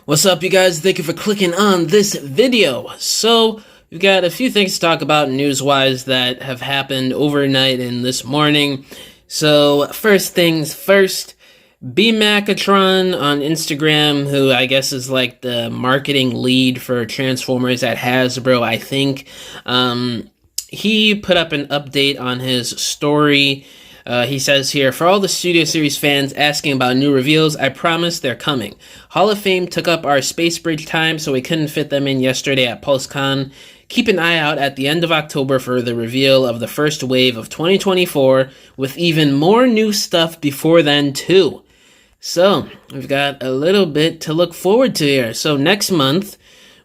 What's up, you guys? Thank you for clicking on this video. So, we've got a few things to talk about news-wise that have happened overnight and this morning. So, first things first, Magmatron on Instagram, who I guess is like the marketing lead for Transformers at Hasbro, I think. He put up an update on his story. He says here, for all the Studio Series fans asking about new reveals, I promise they're coming. Hall of Fame took up our Space Bridge time, so we couldn't fit them in yesterday at PulseCon. Keep an eye out at the end of October for the reveal of the first wave of 2024, with even more new stuff before then, too. So, we've got a little bit to look forward to here. So, next month,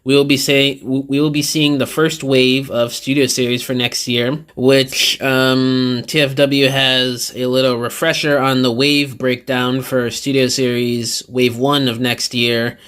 we will be seeing the first wave of Studio Series for next year, which TFW has a little refresher on the wave breakdown for Studio Series Wave 1 of next year.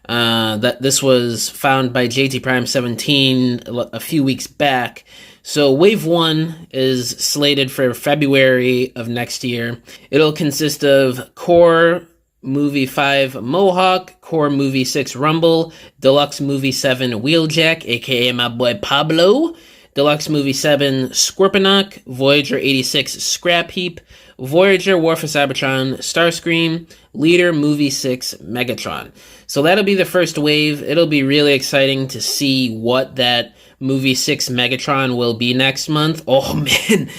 That this was found by JT Prime 17 a few weeks back. So Wave 1 is slated for February of next year. It'll consist of Core Movie 5 Mohawk, Core Movie 6 Rumble, Deluxe Movie 7 Wheeljack, aka my boy Pablo, Deluxe Movie 7 Scorponok, Voyager 86 Scrap Heap, Voyager War for Cybertron Starscream, Leader Movie 6 Megatron. So that'll be the first wave. It'll be really exciting to see what that Movie 6 Megatron will be next month. Oh man,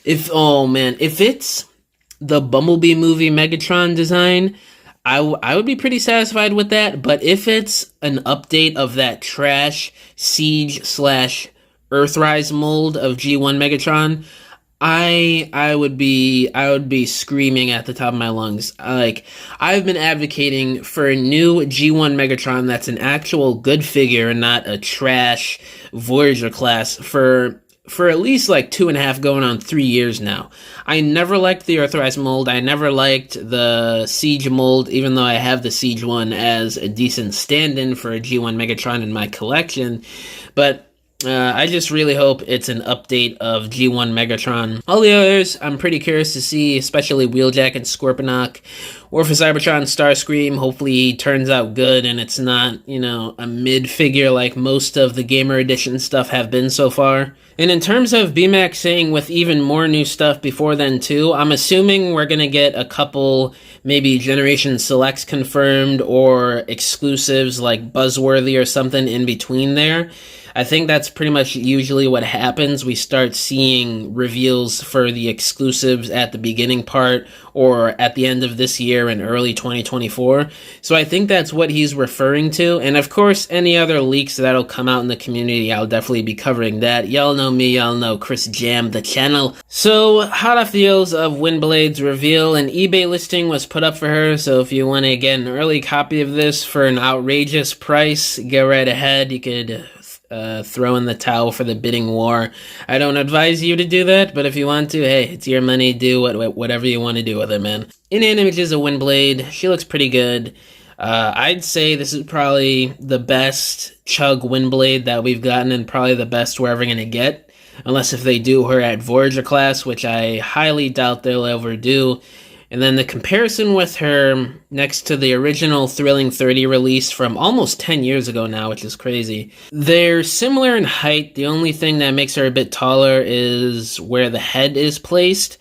if it's the Bumblebee movie Megatron design, I would be pretty satisfied with that. But if it's an update of that trash Siege / Earthrise mold of G1 Megatron, I would be screaming at the top of my lungs. Like, I've been advocating for a new G1 Megatron that's an actual good figure and not a trash Voyager class for at least like 2.5 going on 3 years now. I never liked the Earthrise mold. I never liked the Siege mold, even though I have the Siege one as a decent stand-in for a G1 Megatron in my collection. But I just really hope it's an update of G1 Megatron. All the others, I'm pretty curious to see, especially Wheeljack and Scorponok. War for Cybertron Starscream, hopefully he turns out good and it's not, a mid-figure like most of the Gamer Edition stuff have been so far. And in terms of BMAC saying with even more new stuff before then too, I'm assuming we're going to get a couple maybe Generation Selects confirmed or exclusives like Buzzworthy or something in between there. I think that's pretty much usually what happens. We start seeing reveals for the exclusives at the beginning part or at the end of this year and early 2024. So I think that's what he's referring to. And of course, any other leaks that'll come out in the community, I'll definitely be covering that. Y'all know me, y'all know chrisjaammm, the channel. So, hot off the heels of Windblade's reveal, an eBay listing was put up for her. So if you want to get an early copy of this for an outrageous price, go right ahead. You could throw in the towel for the bidding war. I don't advise you to do that, but if you want to, hey, it's your money, do whatever you want to do with it, man. In-hand images of Windblade, she looks pretty good. I'd say this is probably the best Chug Windblade that we've gotten and probably the best we're ever going to get, unless if they do her at Voyager class, which I highly doubt they'll ever do. And then the comparison with her next to the original Thrilling 30 release from almost 10 years ago now, which is crazy. They're similar in height. The only thing that makes her a bit taller is where the head is placed.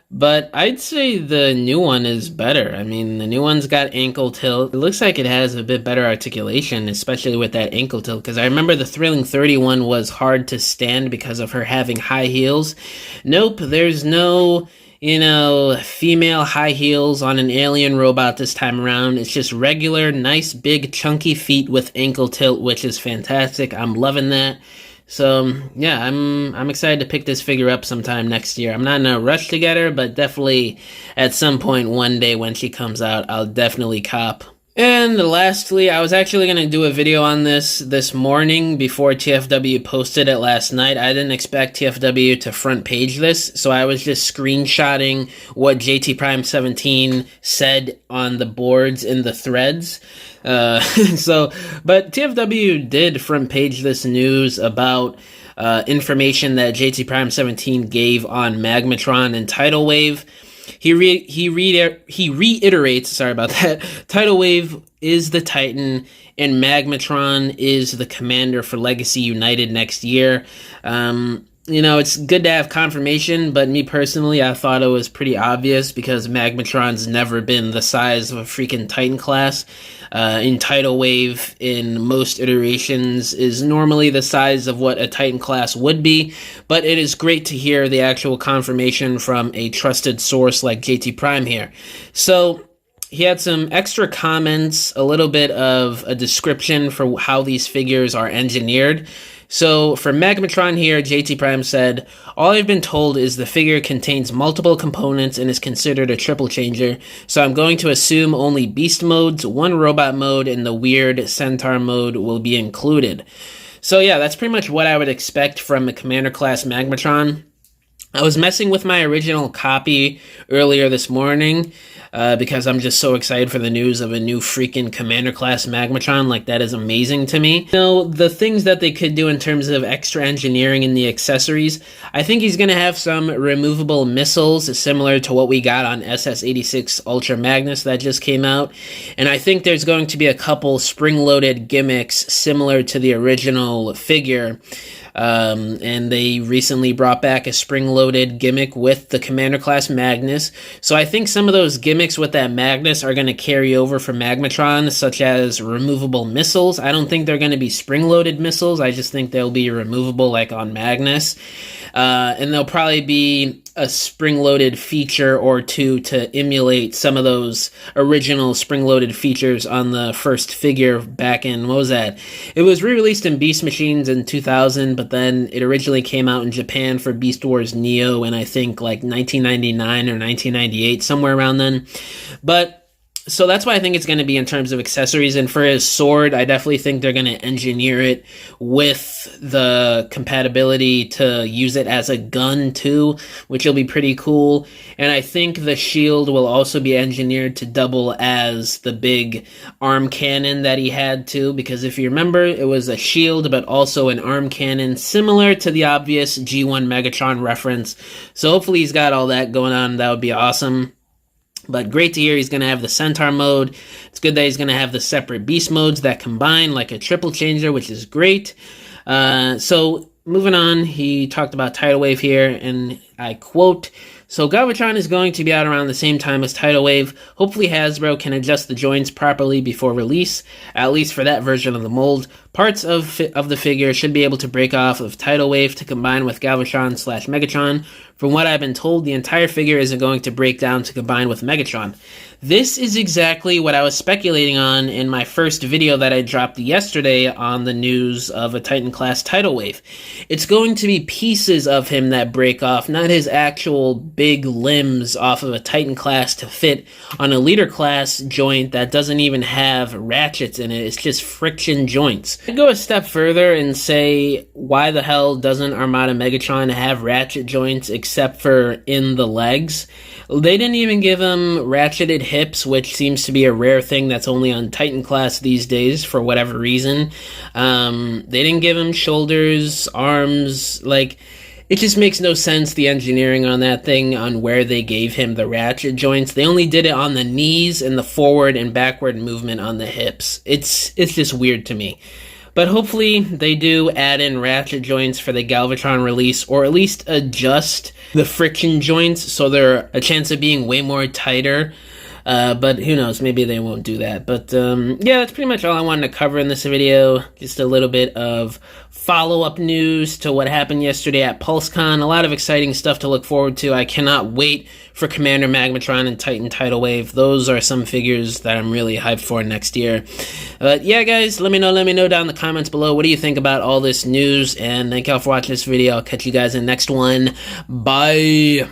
But I'd say the new one is better. I mean, the new one's got ankle tilt. It looks like it has a bit better articulation, especially with that ankle tilt. Because I remember the Thrilling 30 one was hard to stand because of her having high heels. Nope, there's no female high heels on an alien robot this time around. It's just regular, nice, big, chunky feet with ankle tilt, which is fantastic. I'm loving that. So, yeah, I'm excited to pick this figure up sometime next year. I'm not in a rush to get her, but definitely at some point one day when she comes out, I'll definitely cop. And lastly, I was actually going to do a video on this morning before TFW posted it last night. I didn't expect TFW to front page this, so I was just screenshotting what JT Prime 17 said on the boards in the threads. But TFW did front page this news about information that JT Prime 17 gave on Magmatron and Tidal Wave. He reiterates, sorry about that, Tidal Wave is the Titan, and Magmatron is the commander for Legacy United next year. You know, it's good to have confirmation, but me personally, I thought it was pretty obvious because Magmatron's never been the size of a freaking Titan class. In Tidal Wave, in most iterations, is normally the size of what a Titan class would be, but it is great to hear the actual confirmation from a trusted source like JT Prime here. So he had some extra comments, a little bit of a description for how these figures are engineered. So for Magmatron here, JT Prime said, "All I've been told is the figure contains multiple components and is considered a triple changer, so I'm going to assume only beast modes, one robot mode, and the weird centaur mode will be included." So yeah, that's pretty much what I would expect from a commander class Magmatron. I was messing with my original copy earlier this morning because I'm just so excited for the news of a new freaking commander class Magmatron. Like, that is amazing to me. You know, the things that they could do in terms of extra engineering in the accessories, I think he's going to have some removable missiles similar to what we got on SS-86 Ultra Magnus that just came out. And I think there's going to be a couple spring-loaded gimmicks similar to the original figure. And they recently brought back a spring-loaded gimmick with the Commander Class Magnus. So I think some of those gimmicks with that Magnus are going to carry over for Magmatron, such as removable missiles. I don't think they're going to be spring-loaded missiles. I just think they'll be removable like on Magnus. And they'll probably be a spring-loaded feature or two to emulate some of those original spring-loaded features on the first figure back in, what was that? It was re-released in Beast Machines in 2000, but then it originally came out in Japan for Beast Wars Neo in, I think, like 1999 or 1998, somewhere around then. But so that's why I think it's going to be in terms of accessories. And for his sword, I definitely think they're going to engineer it with the compatibility to use it as a gun too, which will be pretty cool. And I think the shield will also be engineered to double as the big arm cannon that he had too, because if you remember, it was a shield but also an arm cannon, similar to the obvious G1 Megatron reference. So hopefully he's got all that going on. That would be awesome. But great to hear he's going to have the Centaur mode. It's good that he's going to have the separate beast modes that combine like a triple changer, which is great. So moving on, he talked about Tidal Wave here, and I quote, "So Galvatron is going to be out around the same time as Tidal Wave. Hopefully Hasbro can adjust the joints properly before release, at least for that version of the mold. Parts of the figure should be able to break off of Tidal Wave to combine with Galvatron/Megatron. From what I've been told, the entire figure isn't going to break down to combine with Megatron." This is exactly what I was speculating on in my first video that I dropped yesterday on the news of a Titan class Tidal Wave. It's going to be pieces of him that break off, not his actual big limbs off of a Titan class to fit on a leader class joint that doesn't even have ratchets in it. It's just friction joints. I'd go a step further and say, why the hell doesn't Armada Megatron have ratchet joints except for in the legs? They didn't even give him ratcheted hips, which seems to be a rare thing that's only on Titan class these days for whatever reason. They didn't give him shoulders, arms, like, it just makes no sense, the engineering on that thing, on where they gave him the ratchet joints. They only did it on the knees and the forward and backward movement on the hips. It's just weird to me. But hopefully they do add in ratchet joints for the Galvatron release, or at least adjust the friction joints so they're a chance of being way more tighter. But who knows, maybe they won't do that. But yeah, that's pretty much all I wanted to cover in this video. Just a little bit of follow-up news to what happened yesterday at PulseCon. A lot of exciting stuff to look forward to. I cannot wait for Commander Magmatron and Titan Tidal Wave. Those are some figures that I'm really hyped for next year. But yeah, guys, let me know down in the comments below. What do you think about all this news? And thank y'all for watching this video. I'll catch you guys in the next one. Bye!